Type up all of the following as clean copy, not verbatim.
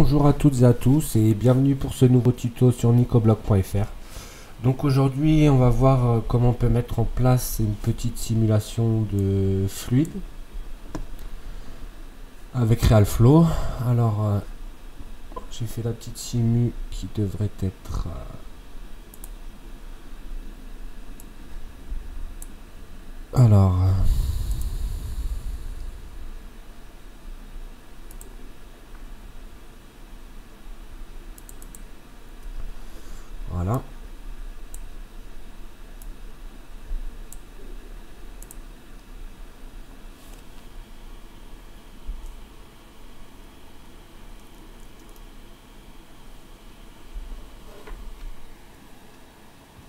Bonjour à toutes et à tous et bienvenue pour ce nouveau tuto sur nicoblock.fr. Donc aujourd'hui on va voir comment on peut mettre en place une petite simulation de fluide avec RealFlow. Alors j'ai fait la petite simu qui devrait être alors voilà.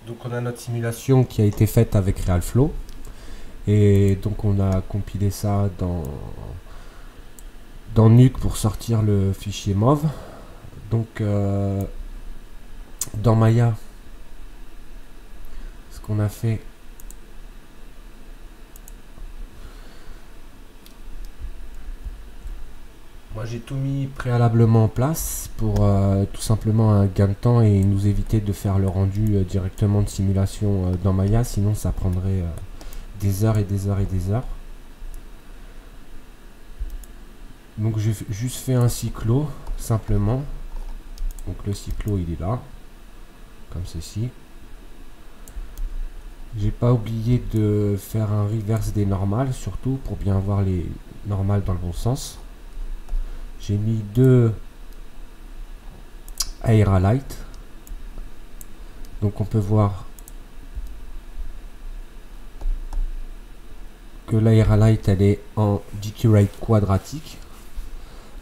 Donc on a notre simulation qui a été faite avec RealFlow et donc on a compilé ça dans Nuke pour sortir le fichier MOV. Donc dans Maya, ce qu'on a fait, moi j'ai tout mis préalablement en place pour tout simplement un gain de temps et nous éviter de faire le rendu directement de simulation dans Maya, sinon ça prendrait des heures et des heures et des heures. Donc j'ai juste fait un cyclo simplement. Donc le cyclo il est là, comme ceci. J'ai pas oublié de faire un reverse des normales, surtout pour bien avoir les normales dans le bon sens. J'ai mis deux Aeralite. Donc on peut voir que l'Aeralite elle est en decay rate quadratique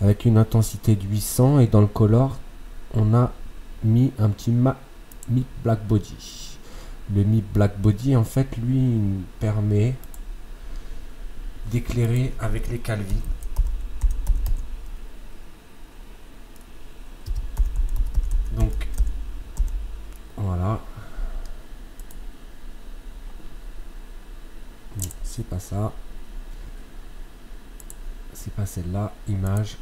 avec une intensité de 800 et dans le color on a mis un petit MIP Black Body. Le MIP Black Body en fait lui il nous permet d'éclairer avec les Calvi. Donc voilà, c'est pas ça, c'est pas celle-là, image,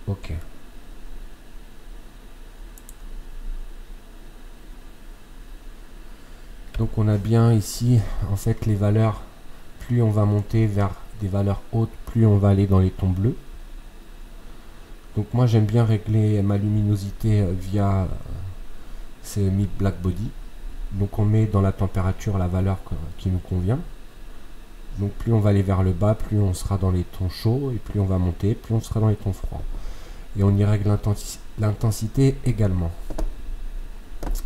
ok. Donc on a bien ici en fait les valeurs, plus on va monter vers des valeurs hautes, plus on va aller dans les tons bleus. Donc moi j'aime bien régler ma luminosité via ce MIP Black Body. Donc on met dans la température la valeur qui nous convient. Donc plus on va aller vers le bas, plus on sera dans les tons chauds, et plus on va monter, plus on sera dans les tons froids. Et on y règle l'intensité également.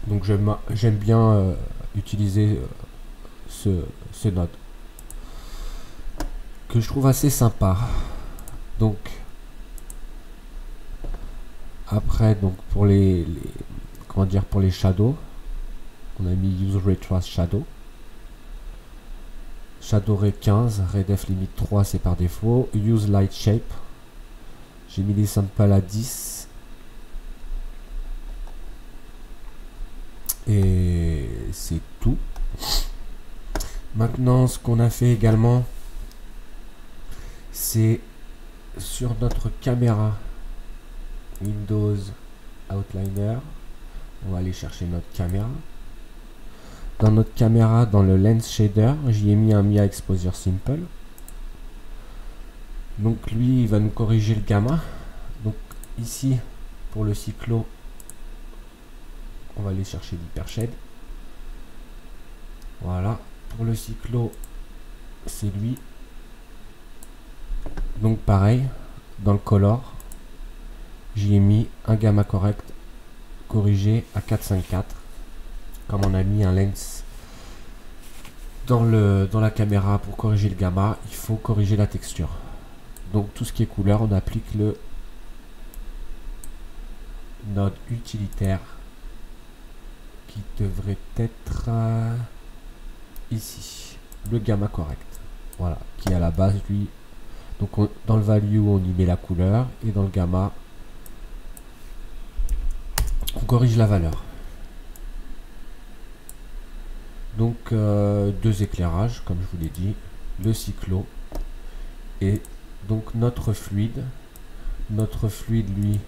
Donc j'aime bien utiliser ce node que je trouve assez sympa. Donc après, donc pour comment dire, pour les shadows, on a mis use ray trace shadow. Shadow ray 15, ray def limit 3 c'est par défaut. Use light shape, j'ai mis les samples à 10 et c'est tout. Maintenant ce qu'on a fait également, c'est sur notre caméra Windows Outliner, on va aller chercher notre caméra. Dans notre caméra, dans le lens shader, j'y ai mis un Mia Exposure Simple. Donc lui, il va nous corriger le gamma. Donc ici, pour le cyclo, on va aller chercher l'hypershade. Voilà, pour le cyclo, c'est lui. Donc pareil, dans le color, j'y ai mis un gamma correct corrigé à 454. Comme on a mis un lens dans la caméra pour corriger le gamma, il faut corriger la texture. Donc tout ce qui est couleur, on applique le node utilitaire qui devrait être ici, le gamma correct. Voilà, qui est à la base lui. Donc dans le value on y met la couleur et dans le gamma on corrige la valeur. Donc deux éclairages comme je vous l'ai dit, le cyclo et donc notre fluide lui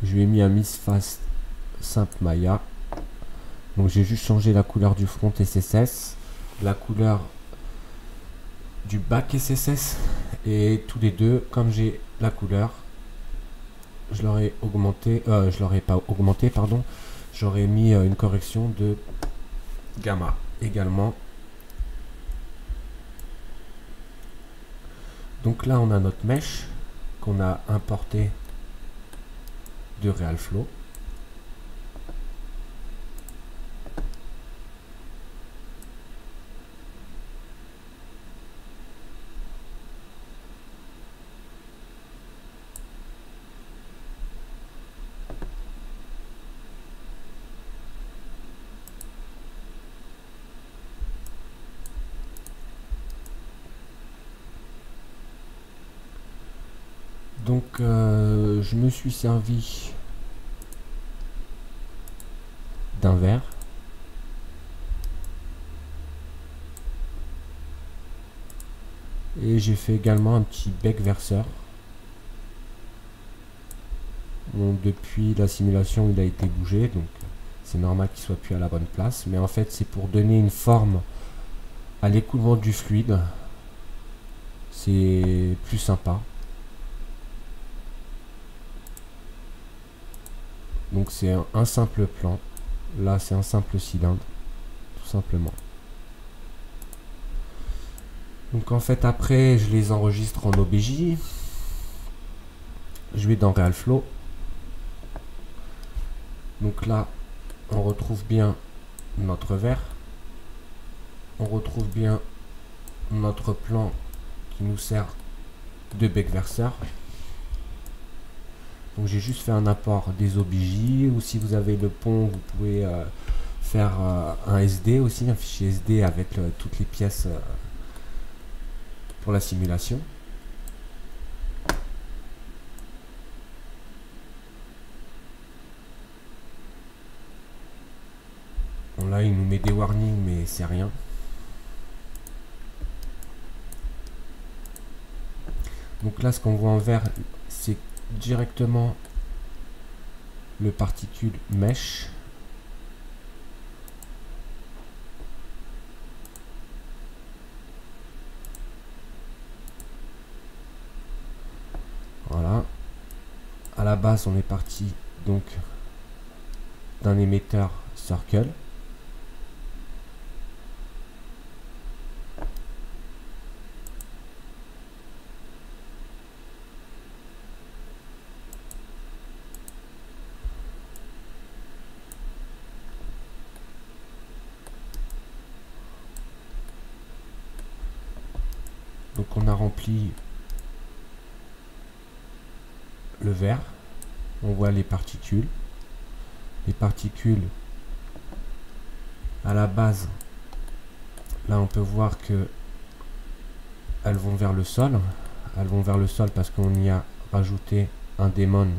Je lui ai mis un Misfast simple Maya. Donc j'ai juste changé la couleur du front SSS, la couleur du back SSS, et tous les deux, comme j'ai la couleur, je l'aurais augmenté, je l'aurais pas augmenté, pardon, j'aurais mis une correction de gamma également. Donc là on a notre mesh qu'on a importé de RealFlow. Donc je me suis servi d'un verre. Et j'ai fait également un petit bec verseur. Bon, depuis la simulation il a été bougé, donc c'est normal qu'il soit plus à la bonne place. Mais en fait c'est pour donner une forme à l'écoulement du fluide. C'est plus sympa. Donc c'est un simple plan. Là c'est un simple cylindre, tout simplement. Donc en fait après je les enregistre en OBJ. Je vais dans RealFlow. Donc là on retrouve bien notre verre. On retrouve bien notre plan qui nous sert de bec verseur. Donc j'ai juste fait un apport des OBJ, ou si vous avez le pont vous pouvez faire un SD aussi, un fichier SD avec toutes les pièces pour la simulation. Bon, là il nous met des warnings mais c'est rien. Donc là ce qu'on voit en vert c'est directement le particule mesh. Voilà. À la base on est parti donc d'un émetteur circle. Donc on a rempli le verre, on voit les particules. Les particules à la base, là on peut voir que elles vont vers le sol. Elles vont vers le sol parce qu'on y a rajouté un démon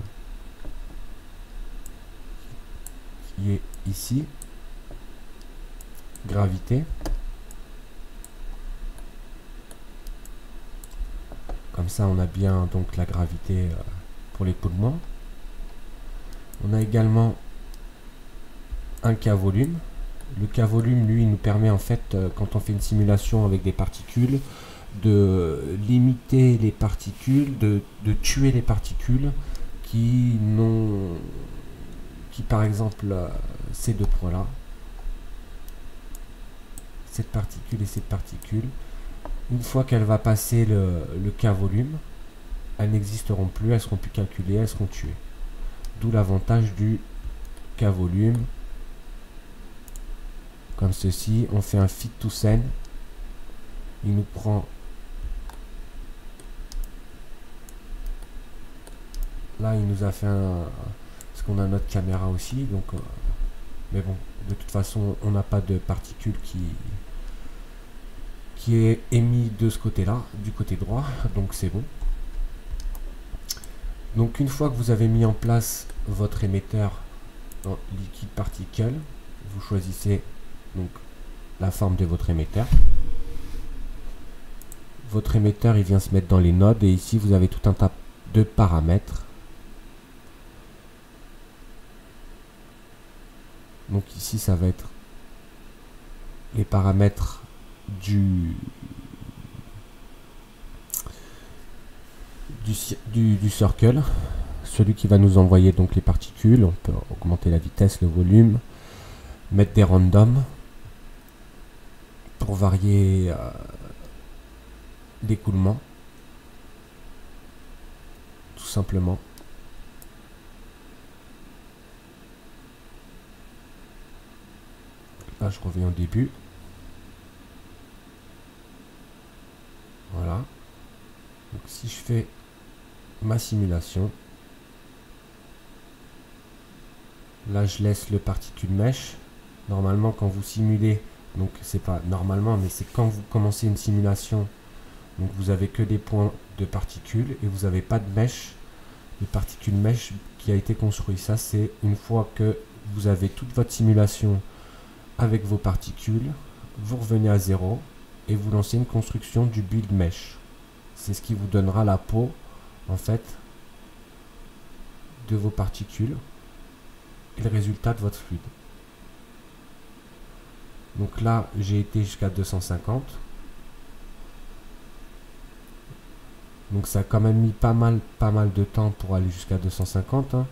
qui est ici, gravité. Comme ça on a bien donc la gravité pour l'écoulement. On a également un K-volume. Le K-volume lui nous permet en fait quand on fait une simulation avec des particules de limiter les particules, de tuer les particules qui par exemple ces deux points là, cette particule et cette particule, une fois qu'elle va passer le K-volume, elles n'existeront plus, elles seront plus calculées, elles seront tuées. D'où l'avantage du K-volume. Comme ceci, on fait un fit to scène. Il nous prend là, il nous a fait un, parce qu'on a notre caméra aussi, donc mais bon, de toute façon on n'a pas de particules qui est émis de ce côté là, du côté droit, donc c'est bon. Donc une fois que vous avez mis en place votre émetteur en liquide particle, vous choisissez donc la forme de votre émetteur. Votre émetteur il vient se mettre dans les nodes, et ici vous avez tout un tas de paramètres. Donc ici, ça va être les paramètres du circle, celui qui va nous envoyer donc les particules. On peut augmenter la vitesse, le volume, mettre des randoms pour varier l'écoulement, tout simplement. Là, je reviens au début. Voilà. Donc si je fais ma simulation, là je laisse le particule mesh. Normalement quand vous simulez, donc c'est pas normalement, mais c'est quand vous commencez une simulation, donc vous avez que des points de particules et vous n'avez pas de mesh, de particules mesh qui a été construit. Ça c'est une fois que vous avez toute votre simulation avec vos particules, vous revenez à 0 et vous lancez une construction du build mesh. C'est ce qui vous donnera la peau en fait de vos particules et le résultat de votre fluide. Donc là j'ai été jusqu'à 250. Donc ça a quand même mis pas mal de temps pour aller jusqu'à 250. Hein.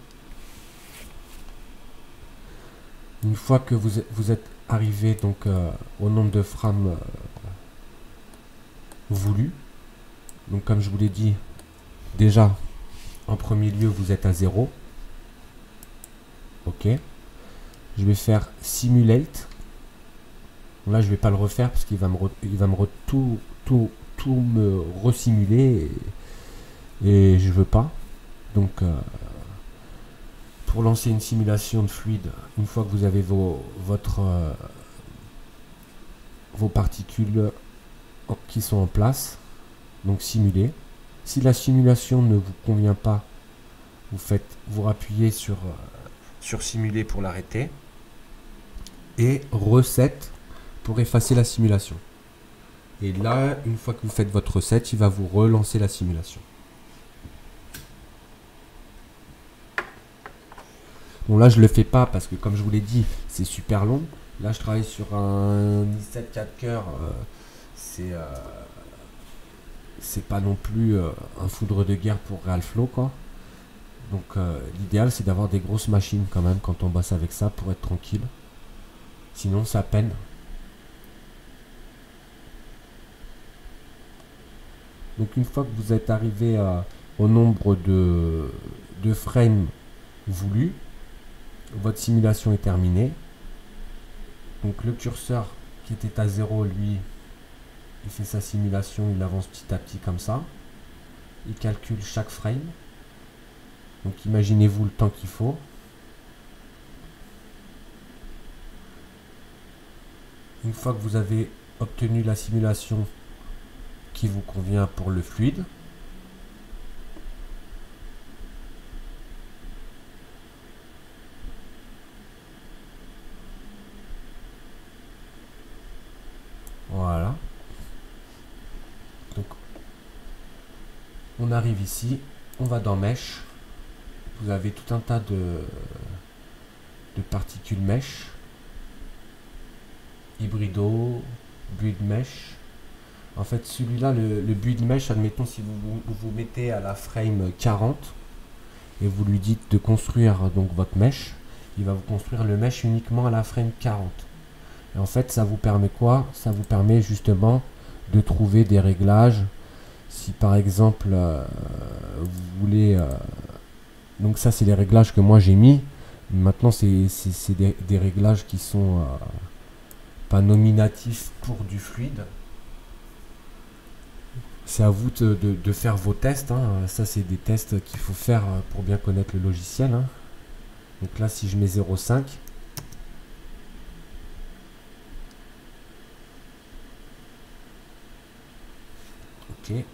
Une fois que vous êtes arrivé donc au nombre de frames voulu, donc comme je vous l'ai dit, déjà en premier lieu vous êtes à 0. Ok. Je vais faire simulate. Là je vais pas le refaire parce qu'il va me tout me resimuler et je veux pas. Donc pour lancer une simulation de fluide, une fois que vous avez vos particules qui sont en place, donc simuler. Si la simulation ne vous convient pas, vous appuyez sur simuler pour l'arrêter et reset pour effacer la simulation. Et là, une fois que vous faites votre reset, il va vous relancer la simulation. Bon là je le fais pas parce que comme je vous l'ai dit c'est super long. Là je travaille sur un i7 4 coeurs, c'est pas non plus un foudre de guerre pour Realflow quoi. Donc l'idéal c'est d'avoir des grosses machines quand même quand on bosse avec ça pour être tranquille. Sinon ça peine. Donc une fois que vous êtes arrivé au nombre de frames voulus, votre simulation est terminée. Donc le curseur qui était à 0, lui, il fait sa simulation, il avance petit à petit comme ça. Il calcule chaque frame. Donc imaginez-vous le temps qu'il faut. Une fois que vous avez obtenu la simulation qui vous convient pour le fluide, voilà. Donc, on arrive ici, on va dans Mesh. Vous avez tout un tas de particules Mesh, hybrido, build Mesh. En fait, celui-là, le build Mesh, admettons si vous mettez à la frame 40 et vous lui dites de construire donc votre mesh, il va vous construire le mesh uniquement à la frame 40. Et en fait, ça vous permet quoi? Ça vous permet justement de trouver des réglages. Si par exemple, vous voulez... donc ça, c'est les réglages que moi j'ai mis. Maintenant, c'est des réglages qui sont pas nominatifs pour du fluide. C'est à vous de faire vos tests. Hein. Ça, c'est des tests qu'il faut faire pour bien connaître le logiciel. Hein. Donc là, si je mets 0,5, ok.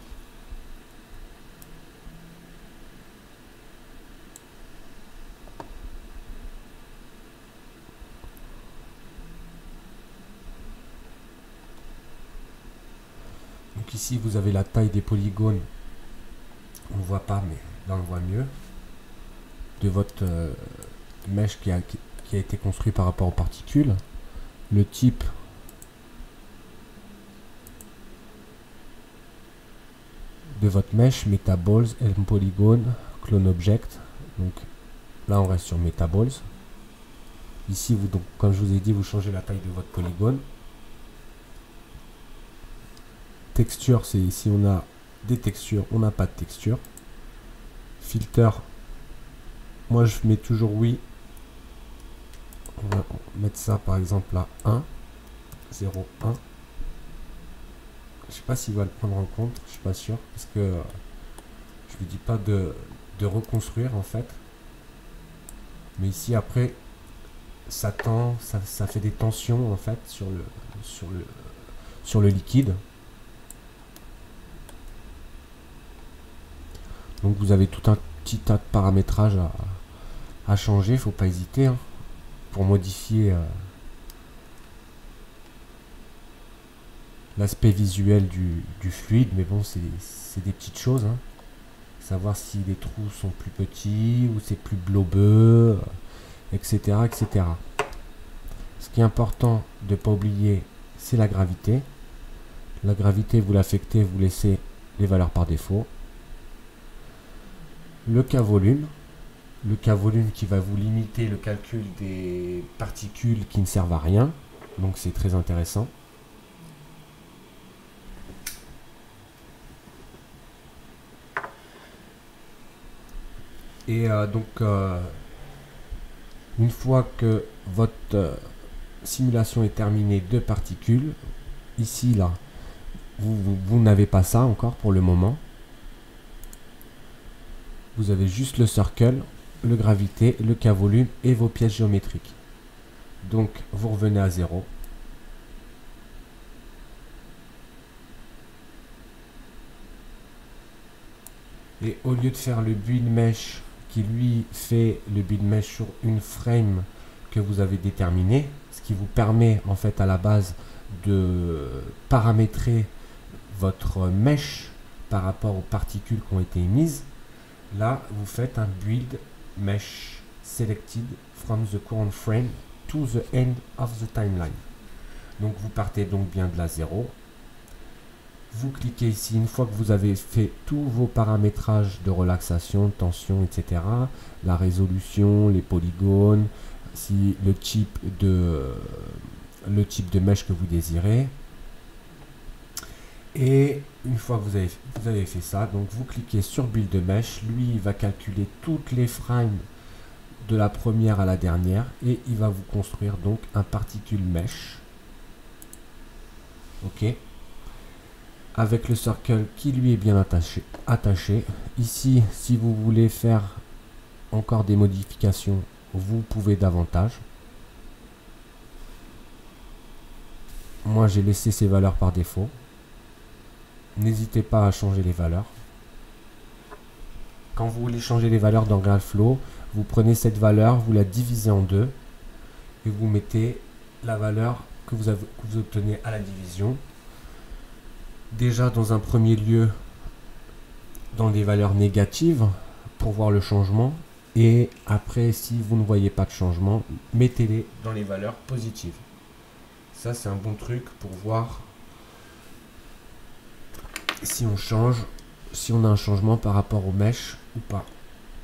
Donc ici, vous avez la taille des polygones. On ne voit pas, mais là, on voit mieux. De votre mesh qui qui a été construit par rapport aux particules, le type de votre mesh, Metaballs, Polygon, Clone Object. Donc là on reste sur Metaballs. Ici, vous, donc, comme je vous ai dit, vous changez la taille de votre polygone. Texture, c'est ici on a des textures, on n'a pas de texture. Filter, moi je mets toujours oui. On va mettre ça par exemple à 1, 0, 1. Je sais pas s'il va le prendre en compte, je suis pas sûr, parce que je lui dis pas de reconstruire en fait. Mais ici après, ça tend, ça fait des tensions en fait sur le liquide. Donc vous avez tout un petit tas de paramétrages à changer, il ne faut pas hésiter hein, pour modifier l'aspect visuel du fluide, mais bon c'est des petites choses. Hein. Savoir si les trous sont plus petits ou c'est plus blobeux, etc., etc. Ce qui est important de ne pas oublier, c'est la gravité. La gravité, vous l'affectez, vous laissez les valeurs par défaut. Le K-volume. Le K-volume qui va vous limiter le calcul des particules qui ne servent à rien. Donc c'est très intéressant. Et une fois que votre simulation est terminée de particules, ici là, vous n'avez pas ça encore pour le moment. Vous avez juste le circle, le gravité, le K-volume et vos pièces géométriques. Donc vous revenez à 0. Et au lieu de faire le build mesh qui lui fait le build mesh sur une frame que vous avez déterminée, ce qui vous permet en fait à la base de paramétrer votre mesh par rapport aux particules qui ont été émises, là vous faites un build mesh selected from the current frame to the end of the timeline. Donc vous partez donc bien de la 0. Vous cliquez ici, une fois que vous avez fait tous vos paramétrages de relaxation, tension, etc. La résolution, les polygones, si le type de mesh que vous désirez. Et une fois que vous avez fait ça, donc vous cliquez sur Build Mesh. Lui, il va calculer toutes les frames de la première à la dernière et il va vous construire donc un particule mesh. Ok. Avec le circle qui lui est bien attaché. Ici, si vous voulez faire encore des modifications, vous pouvez davantage. Moi, j'ai laissé ces valeurs par défaut. N'hésitez pas à changer les valeurs. Quand vous voulez changer les valeurs dans GraalFlow, vous prenez cette valeur, vous la divisez en deux et vous mettez la valeur que vous obtenez à la division. Déjà dans un premier lieu dans les valeurs négatives pour voir le changement, et après si vous ne voyez pas de changement, mettez-les dans les valeurs positives. Ça c'est un bon truc pour voir si on change, si on a un changement par rapport au mesh ou pas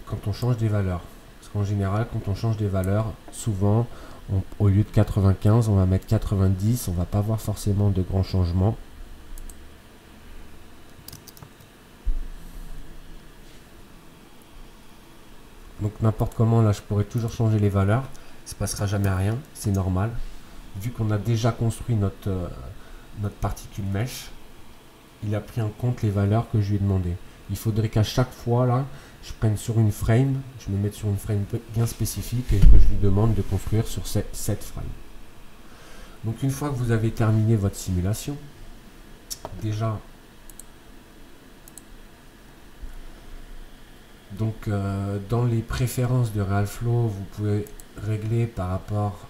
quand on change des valeurs. Parce qu'en général quand on change des valeurs, souvent au lieu de 95 on va mettre 90, on va pas voir forcément de grands changements. Donc n'importe comment, là je pourrais toujours changer les valeurs, il ne se passera jamais rien, c'est normal. Vu qu'on a déjà construit notre particule mesh, il a pris en compte les valeurs que je lui ai demandé. Il faudrait qu'à chaque fois, là, je prenne sur une frame, je me mette sur une frame bien spécifique et que je lui demande de construire sur cette frame. Donc une fois que vous avez terminé votre simulation, déjà... Donc dans les préférences de GraalFlow, vous pouvez régler par rapport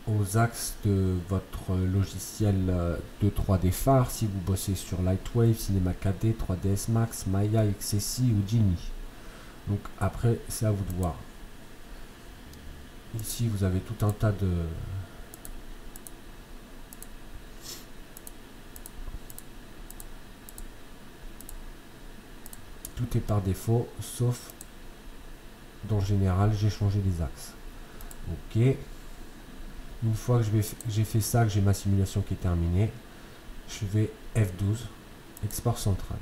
aux axes de votre logiciel de 3D phare, si vous bossez sur Lightwave, Cinema 4D, 3ds Max, Maya, XSI ou Genie. Donc après, c'est à vous de voir. Ici, vous avez tout un tas de... Tout est par défaut, sauf dans général, j'ai changé les axes. Ok. Une fois que j'ai fait ça, que j'ai ma simulation qui est terminée, je vais F12, export central.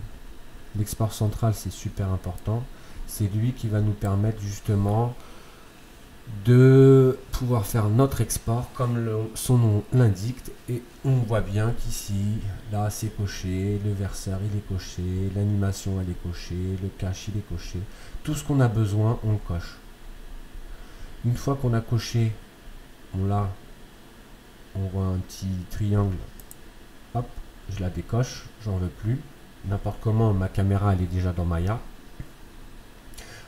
L'export central, c'est super important. C'est lui qui va nous permettre justement de pouvoir faire notre export comme son nom l'indique. Et on voit bien qu'ici, là, c'est coché, le verseur, il est coché, l'animation, elle est cochée, le cache, il est coché. Tout ce qu'on a besoin, on le coche. Une fois qu'on a coché, on voit un petit triangle. Hop, je la décoche, j'en veux plus. N'importe comment, ma caméra, elle est déjà dans Maya.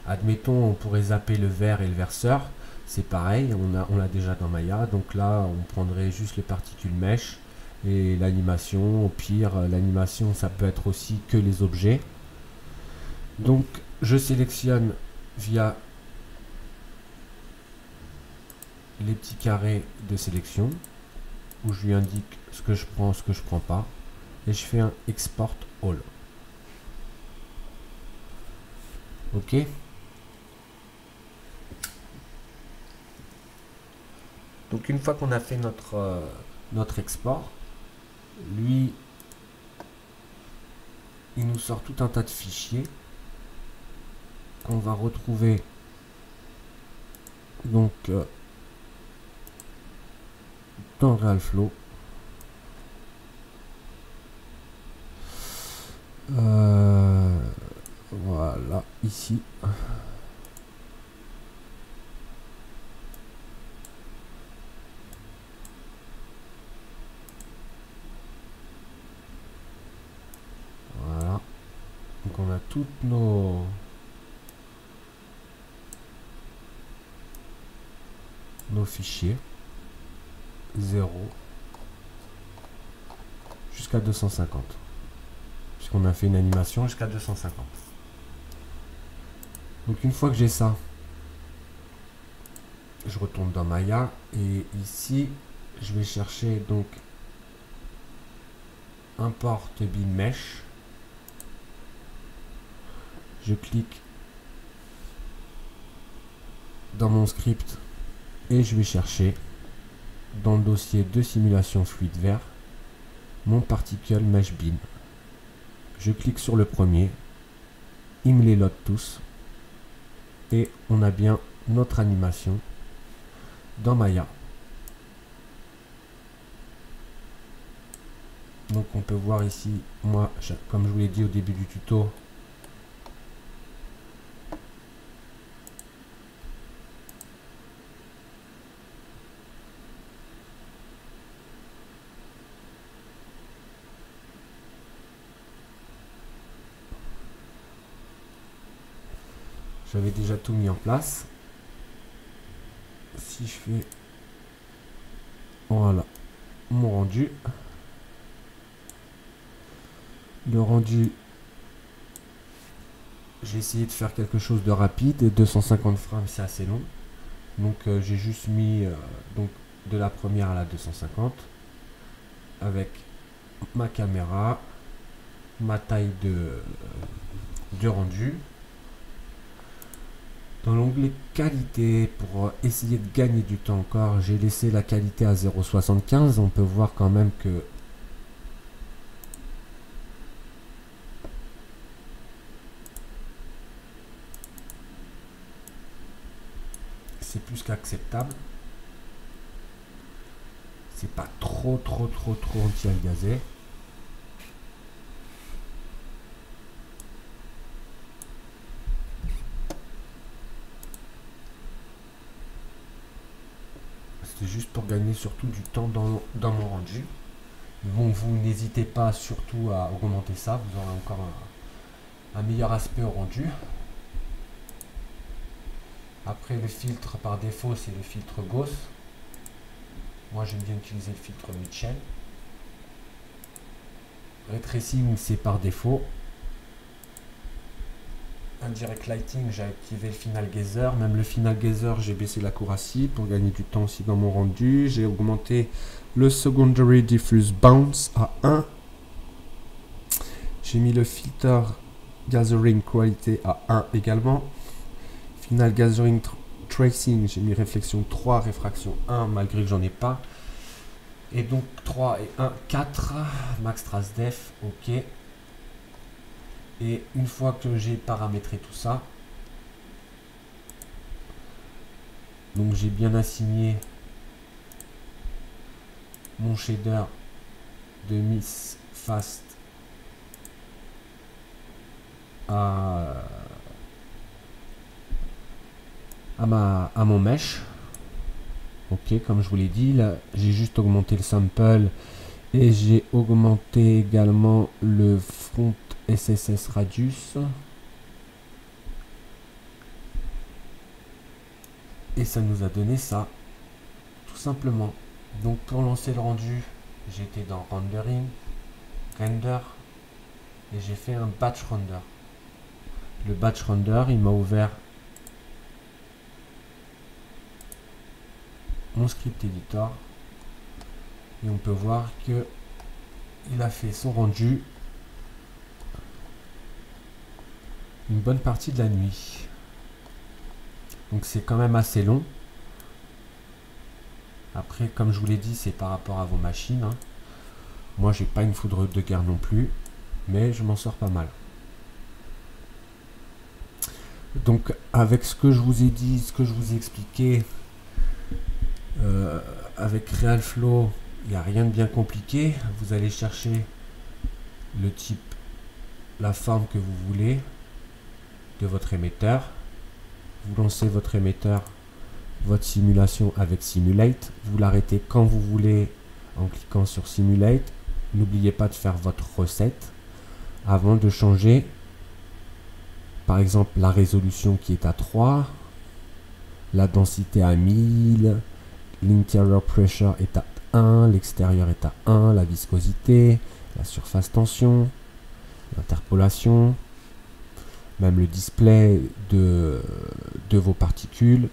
Admettons, on pourrait zapper le vert et le verseur. C'est pareil, on l'a déjà dans Maya. Donc là, on prendrait juste les particules mesh et l'animation. Au pire, l'animation, ça peut être aussi que les objets. Donc, je sélectionne via les petits carrés de sélection où je lui indique ce que je prends, ce que je prends pas. Et je fais un export all. Ok. Donc une fois qu'on a fait notre export, lui, il nous sort tout un tas de fichiers qu'on va retrouver donc dans RealFlow. Voilà, ici. Voilà. Donc on a toutes nos fichiers. 0 jusqu'à 250. Puisqu'on a fait une animation jusqu'à 250. Donc une fois que j'ai ça, je retourne dans Maya et ici je vais chercher donc import bin mesh. Je clique dans mon script et je vais chercher dans le dossier de simulation fluide vert mon particle mesh bin. Je clique sur le premier, il me les load tous et on a bien notre animation dans Maya. Donc on peut voir ici, moi comme je vous l'ai dit au début du tuto, j'avais déjà tout mis en place. Si je fais, voilà, mon rendu. Le rendu, j'ai essayé de faire quelque chose de rapide. 250 frames, c'est assez long. Donc j'ai juste mis donc de la première à la 250 avec ma caméra, ma taille de rendu. Dans l'onglet qualité, pour essayer de gagner du temps encore, j'ai laissé la qualité à 0,75. On peut voir quand même que c'est plus qu'acceptable. C'est pas trop anti-aliasé. C'est juste pour gagner surtout du temps dans mon rendu. Bon, vous n'hésitez pas surtout à augmenter ça, vous aurez encore un meilleur aspect au rendu. Après, le filtre par défaut, c'est le filtre Gauss. Moi, j'aime bien utiliser le filtre Mitchell. Ray tracing, c'est par défaut. Indirect Lighting, j'ai activé le Final Gazer. Même le Final Gazer, j'ai baissé l'accuracy pour gagner du temps aussi dans mon rendu. J'ai augmenté le Secondary Diffuse Bounce à 1. J'ai mis le Filter Gathering Quality à 1 également. Final Gathering Tracing, j'ai mis réflexion 3, réfraction 1, malgré que j'en ai pas. Et donc 3 et 1, 4. Max Trace Def, ok. Et une fois que j'ai paramétré tout ça, donc j'ai bien assigné mon shader de Miss Fast à mon mesh. Ok, comme je vous l'ai dit, là j'ai juste augmenté le sample et j'ai augmenté également le front SSS radius. Et ça nous a donné ça, tout simplement. Donc pour lancer le rendu, j'étais dans Rendering, Render, et j'ai fait un Batch Render. Le Batch Render, il m'a ouvert mon script editor. Et on peut voir que il a fait son rendu une bonne partie de la nuit. Donc c'est quand même assez long. Après, comme je vous l'ai dit, c'est par rapport à vos machines, hein. Moi, j'ai pas une foudre de guerre non plus, mais je m'en sors pas mal. Donc, avec ce que je vous ai dit, ce que je vous ai expliqué, avec RealFlow, il n'y a rien de bien compliqué. Vous allez chercher le type, la forme que vous voulez de votre émetteur. Vous lancez votre émetteur, votre simulation avec Simulate. Vous l'arrêtez quand vous voulez en cliquant sur Simulate. N'oubliez pas de faire votre recette avant de changer, par exemple, la résolution qui est à 3, la densité à 1000, l'interior pressure est à 1, l'extérieur est à 1, la viscosité, la surface tension, l'interpolation, même le display de vos particules.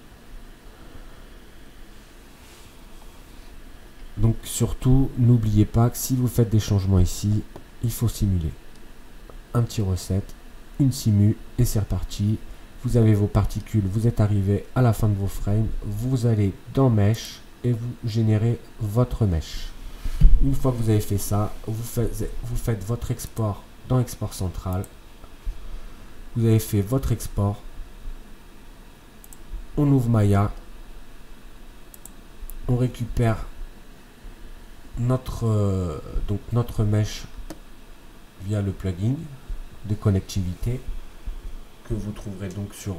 Donc surtout, n'oubliez pas que si vous faites des changements ici, il faut simuler. Un petit recette, une simu et c'est reparti. Vous avez vos particules, vous êtes arrivé à la fin de vos frames, vous allez dans Mesh et vous générez votre mesh. Une fois que vous avez fait ça, vous faites votre export dans Export Central. Vous avez fait votre export. On ouvre Maya. On récupère notre mesh via le plugin de connectivité que vous trouverez donc sur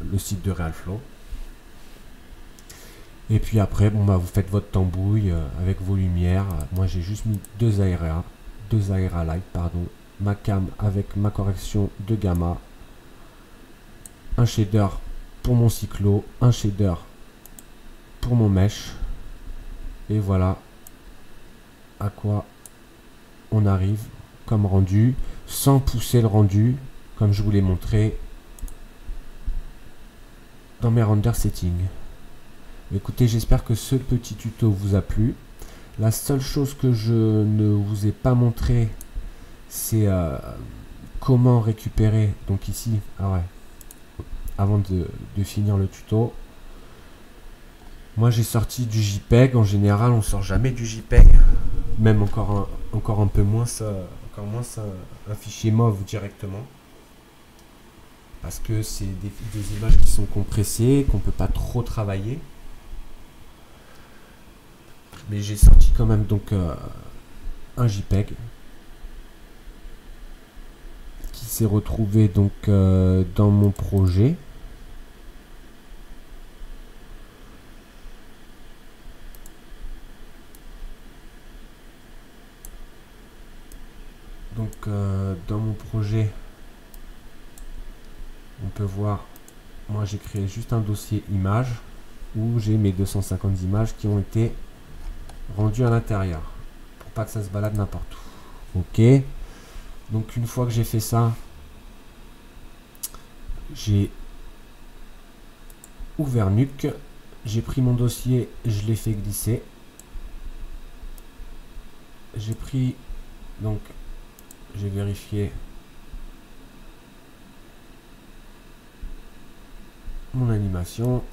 le site de RealFlow. Et puis après, bon, bah, vous faites votre tambouille avec vos lumières. Moi, j'ai juste mis deux ARA light, pardon, ma cam avec ma correction de gamma, un shader pour mon cyclo, un shader pour mon mesh, et voilà à quoi on arrive comme rendu, sans pousser le rendu, comme je vous l'ai montré dans mes render settings. Écoutez, j'espère que ce petit tuto vous a plu. La seule chose que je ne vous ai pas montré, c'est comment récupérer. Donc ici, avant de finir le tuto, moi j'ai sorti du JPEG. En général, on sort jamais du JPEG, même encore un peu moins ça, un fichier MOV directement, parce que c'est des images qui sont compressées, qu'on peut pas trop travailler. Mais j'ai sorti quand même donc un JPEG qui s'est retrouvé donc dans mon projet. Donc dans mon projet, on peut voir, moi j'ai créé juste un dossier images où j'ai mes 250 images qui ont été rendu à l'intérieur pour pas que ça se balade n'importe où. Ok, donc une fois que j'ai fait ça, j'ai ouvert Nuke, j'ai pris mon dossier, je l'ai fait glisser. J'ai pris, donc j'ai vérifié mon animation.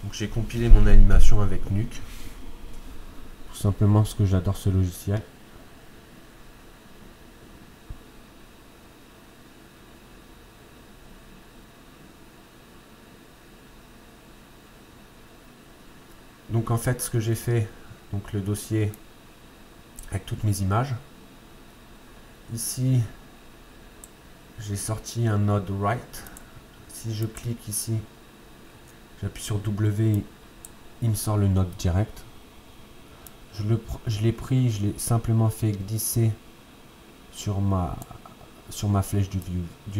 Donc j'ai compilé mon animation avec Nuke. Tout simplement parce que j'adore ce logiciel. Donc en fait ce que j'ai fait, donc le dossier avec toutes mes images. Ici j'ai sorti un node write. Si je clique ici, j'appuie sur W, il me sort le node direct. Je l'ai pris, je l'ai simplement fait glisser sur ma flèche du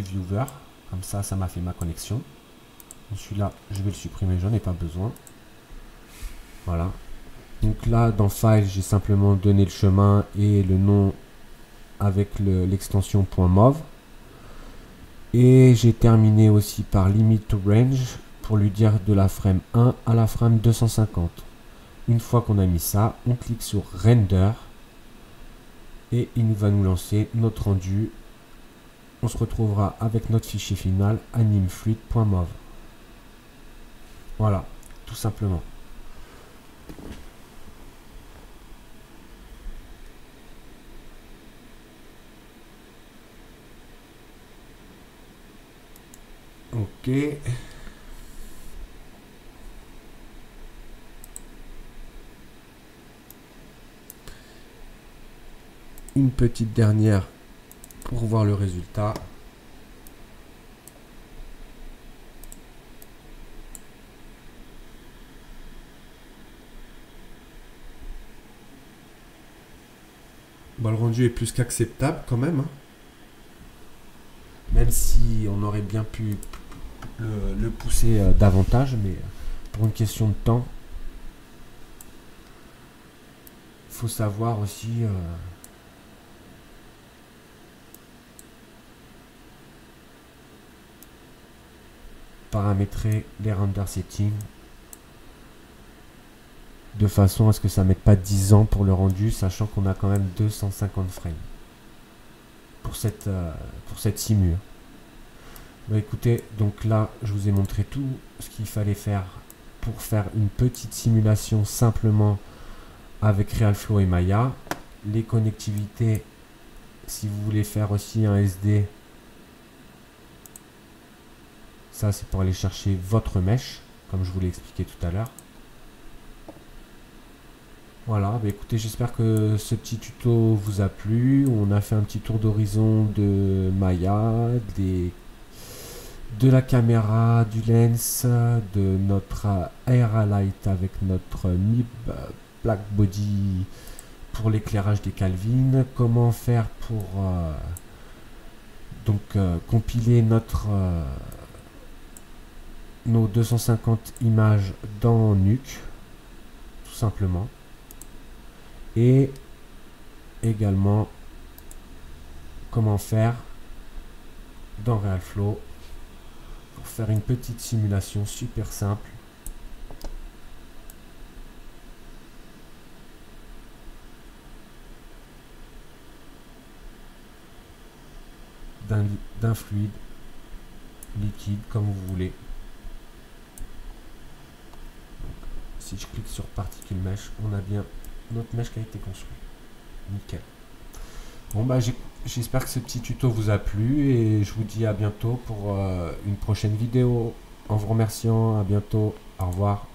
viewer. Comme ça m'a fait ma connexion. Celui-là, je vais le supprimer, j'en ai pas besoin. Voilà. Donc là, dans File, j'ai simplement donné le chemin et le nom avec l'extension .mov. Et j'ai terminé aussi par limit to range pour lui dire de la frame 1 à la frame 250. Une fois qu'on a mis ça, on clique sur Render et il va nous lancer notre rendu. On se retrouvera avec notre fichier final animefluid.mov. Voilà, tout simplement. Ok. Une petite dernière pour voir le résultat. Bon, le rendu est plus qu'acceptable quand même. Même si on aurait bien pu le pousser davantage, mais pour une question de temps, il faut savoir aussi paramétrer les render settings de façon à ce que ça ne mette pas 10 ans pour le rendu, sachant qu'on a quand même 250 frames pour cette simu. Bah écoutez, donc là je vous ai montré tout ce qu'il fallait faire pour faire une petite simulation simplement avec Realflow et Maya. Les connectivités, si vous voulez faire aussi un SD, ça c'est pour aller chercher votre mesh, comme je vous l'ai expliqué tout à l'heure. Voilà, bah écoutez, j'espère que ce petit tuto vous a plu. On a fait un petit tour d'horizon de Maya, de la caméra, du lens, de notre Aeralite avec notre MIB Black Body pour l'éclairage des Calvin. Comment faire pour compiler nos 250 images dans Nuke, tout simplement. Et également comment faire dans Realflow pour faire une petite simulation super simple d'un fluide liquide comme vous voulez. Donc, si je clique sur particule mesh, on a bien notre mesh qui a été construit. Nickel. Bon bah j'espère que ce petit tuto vous a plu et je vous dis à bientôt pour une prochaine vidéo. En vous remerciant, à bientôt, au revoir.